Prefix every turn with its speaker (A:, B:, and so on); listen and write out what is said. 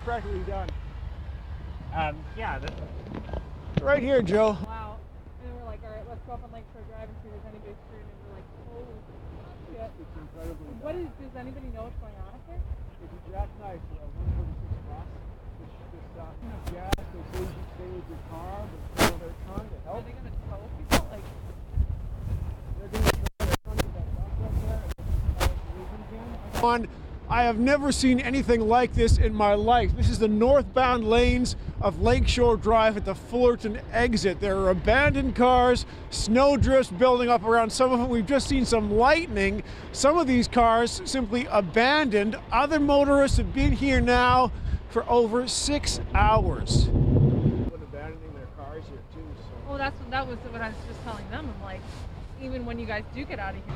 A: practically done.
B: Yeah.
A: Right here, Joe.
C: Wow. And we're like, all right, let's go up on Lakeshore Drive and see if there's anybody screwed. And we're like, holy shit.
A: It's incredibly
C: What is, does anybody know what's going on up there?
A: It's a jackknife 146 cross. This gas, they say you should stay with your car, but they're trying to
C: Are
A: help.
C: they going to tow people? Like,
A: They're going to try to get that bus up there and move again. I have never seen anything like this in my life. This is the northbound lanes of Lakeshore Drive at the Fullerton exit. There are abandoned cars, snowdrifts building up around some of them. We've just seen some lightning. Some of these cars simply abandoned. Other motorists have been here now for over 6 hours. Abandoning their cars here too.
C: well, that was what I was just telling them. I'm like, even when you guys do get out of here.